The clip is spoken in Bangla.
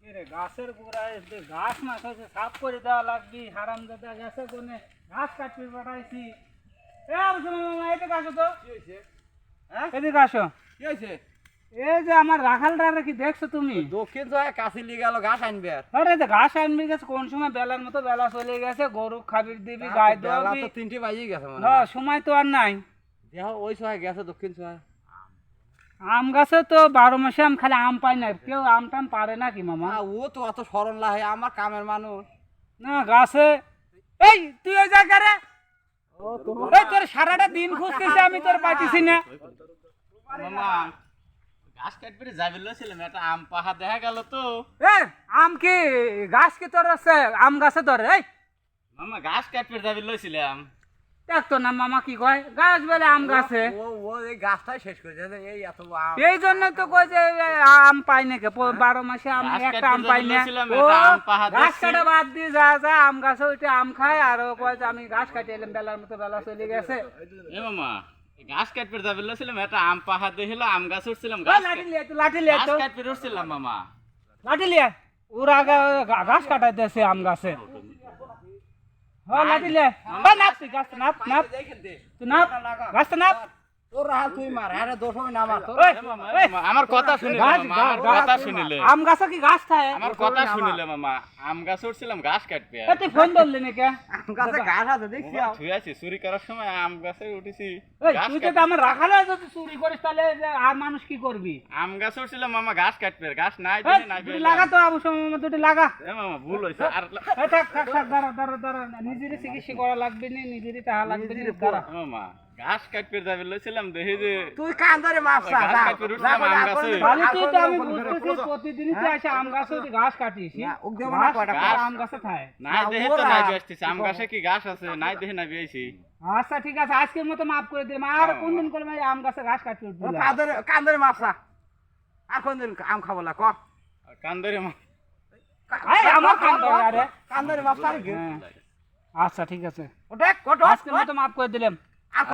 রে গাছের গোড়ায় যে ঘাস মাছ হয়েছে সাফ করে দেওয়া লাগবি, হারামজাদা গেছে কোনে ঘাস কাটতে পাঠাইছি। এদিকে আসো তো, এদিকে আসো। কি হয়েছে? এই যে আমার রাখালটা কি দেখছো তুমি? দক্ষিণ জয় কাছে নিয়ে গেল ঘাস আনবে আর আরে যে ঘাস আনবি গেছে, কোন সময় বেলার মতো বেলা চলে গেছে, গরু খাবির দিবি, গায়ে দেওয়াবি। তো 3টে বাজিয়ে গেছে মনে হ্যাঁ, সময় তো আর নাই। দেখো ওই সময় গেছে দক্ষিণ সময়। আম গাছে তো 12 মাসে আম, খালি আম পাই না, কেউ আম টাম পারে নাকি মামা? ও তো অত সরল লাহে, আমার কামের মানুষ। না গাছে এই তুই ওই জায়গা রে, এই তোর সারাটা দিন খুঁজতেছি আমি, তোর পাইতেছি না। মামা ঘাস কাটবে যাবে লছিলাম, একটা আম পাহা দেখা গেল তো। এ আম কি গাছ কি তোর আছে? আম গাছে তোর এই মামা ঘাস কাটবে যাবে লছিলাম। দেখতো না মামা কি কয়, গাছ বলে আম গাছে। ও ও এই গাছটাই শেষ করে দিয়েছে, এই এত আম। এই জন্য তো কই যে আম পাই না কে, 12 মাসে আম ঘাস একটা আম কাটতে পাই না। যাচ্ছিলাম, ও একটা আম পাহা গাছ দেখছি। কাটা বাদ দিয়ে যা যা আম গাছে ওইটা আম খায়, আর ও কয় যে আমি গাছ কাটে এলাম, বেলার মতো বেলা চলে গেছে। এ মামা ঘাস কাটবে যাবে লছিলাম, একটা আম পাহা দেখিল, আম গাছ উঠছিলাম, ওই লাঠি লিয়ে তো, লাঠি লিয়ে ঘাস তো, কাটবে উঠছিলাম মামা। লাঠি লিয়ে ওর আগে ঘাস কাটাইতেছে আম গাছে। হ্যাঁ লাঠি লিয়ে, ওই নাপ তুই গাছ নাপ, নাপ তুই নাপ, গাছ নাপ। তোর হাল তুই মার, আরে দোষ হবে না আমার। ওই, এ মামা, ওই, আমার কথা শুনিলে গাছ, মামা, আমার গাছ, কথা শুনিলে, আম গাছে কি গাছ থাকে? আমার কথা শুনিলে মামা, আম গাছ উঠছিলাম ঘাস কাটবে। এ তুই ফোন ধরলি নাকি? আম গাছে ঘাস আছে দেখছি। ধুই আছি চুরি করার সময় আম গাছে উঠেছি, ওই ঘাস তুই কাট- তো আমার রাখালে যদি চুরি করিস তাহলে যে আর মানুষ কি করবি? আম গাছ উঠছিলাম মামা, ঘাস কাটবে, ঘাস নাই এই, দিনে নাই দুটি বেরলাম। লাগা তো আবু সময় দুটি লাগা। এ মামা ভুল হয়েছে আর এই থাক থাক থাক, দাঁড়া দাঁড়া দাঁড়া, নিজেরই চিকিৎসা করা লাগবে না, নিজেরই টাকা লাগবে না, দাঁড়া। এ মামা ঘাস কাটবে যাবে লইছিলাম, দেখি যে তুই কান ধরে মাপসা ঘাস যা। কাটতে উঠছিলাম আম গাছে। খালি তুই তো আমি বুঝতেছি প্রতিদিনই তুই এসে আম গাছে তুই ঘাস কাটিস। না, ওক দেবো না কয়টা ঘাস আম গাছে থাকে। নাই না, দেখে তো ওরা- নাই বেসতেছি, আম গাছে কি ঘাস আছে, নাই দেখে নাই বেয়েছি। আচ্ছা ঠিক আছে, আজকের মতো মাফ করে দিলাম, আর কোনদিন করলাম এই আম গাছে ঘাস কাটতে উঠবি না। কান ধরে মাপসা। আর কোনদিন আম খাবো না ক। কান্দরে মা এই আমার কান ধরে আরে। কান ধরে মাপসা রে। হ্যাঁ। আচ্ছা ঠিক আছে, ওটা কত আজকের মতো মাফ করে দিলাম।